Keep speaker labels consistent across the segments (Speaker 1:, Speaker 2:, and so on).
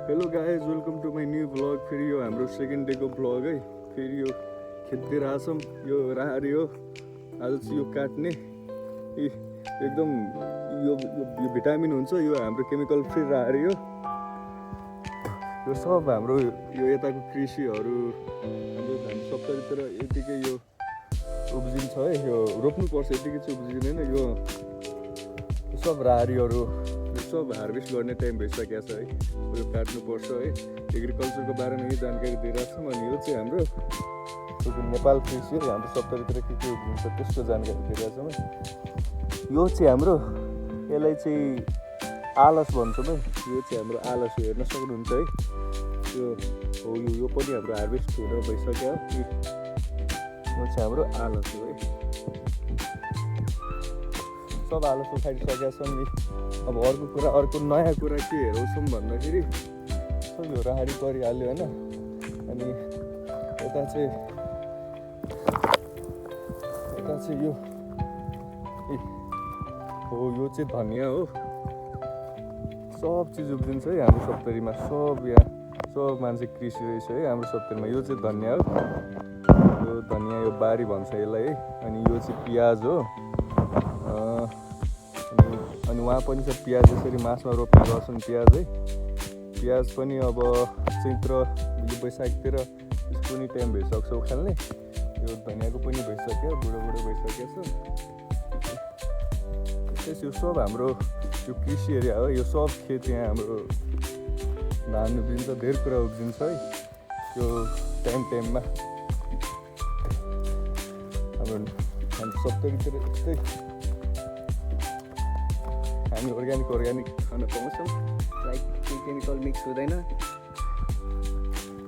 Speaker 1: Hello guys, welcome to my new vlog. फेरि यो हाम्रो सेकेन्ड डेको भ्लग है। फेरि यो खेततिर आछौँ। यो राहरी हो, आज चाहिँ यो काट्ने। एकदम यो भिटामिन हुन्छ। यो हाम्रो केमिकल फ्री राहरी हो। यो सब हाम्रो यो यताको कृषिहरू हाम्रो सप्तरीतिर यतिकै यो उब्जिन्छ है। यो रोप्नुपर्छ, यतिकै चाहिँ उब्जिँदैन। यो सब राहरीहरू सब हार्भेस्ट गर्ने टाइम भइसकेको छ है। यो काट्नुपर्छ है। एग्रिकल्चरको बारेमा यही जानकारी दिइरहेको छौँ। अनि यो चाहिँ हाम्रो नेपाल कृषि है। हाम्रो सप्तरीतिर के उब्जिन्छ त्यसको जानकारी दिइरहेको छौँ है। यो चाहिँ हाम्रो यसलाई चाहिँ आलस भन्छौँ है। यो चाहिँ हाम्रो आलस हो, हेर्न सक्नुहुन्छ है। यो हो, यो पनि हाम्रो हार्भेस्ट हुन भइसक्यो। यो चाहिँ हाम्रो आलस हो है। सब आलस उखाइसकेका छन्। अब अर्को नयाँ कुरा के हेराउँछौँ भन्दाखेरि सब यो राहरी परिहाल्यो होइन। अनि यता चाहिँ यो हो, यो चाहिँ धनियाँ हो। सब चिज उब्जिन्छ है हाम्रो सप्तरीमा। सब मान्छे कृषि रहेछ है हाम्रो सप्तरीमा। यो चाहिँ धनियाँ हो। यो धनियाँ, यो बारी भन्छ यसलाई है। अनि यो चाहिँ प्याज हो। अनि उहाँ पनि छ प्याज। यसरी मासमा रोप्ने गर्छन् प्याज है। प्याज पनि अब चैत्र वैशाखतिर यसको पनि टाइम भइसक्छ उखाल्ने। यो धनियाँको पनि भइसक्यो, बुढो भइसकेको छ। यो सब हाम्रो यो कृषि एरिया हो। यो सब खेत यहाँ हाम्रो धान उब्जिन्छ, धेरै कुरा उब्जिन्छ है यो टाइममा। हाम्रो सप्तरीतिर यस्तै हामी अर्ग्यानिक खान पाउँछौँ।
Speaker 2: लाइक केमिकल मिक्स हुँदैन।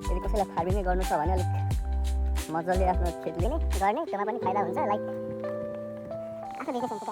Speaker 2: यदि कसैलाई फार्मिङ गर्नु छ भने अलिक मजाले आफ्नो खेत लिने गर्ने, त्यसमा पनि फाइदा हुन्छ। लाइक आफ्नो बिजनेस हुन्छ।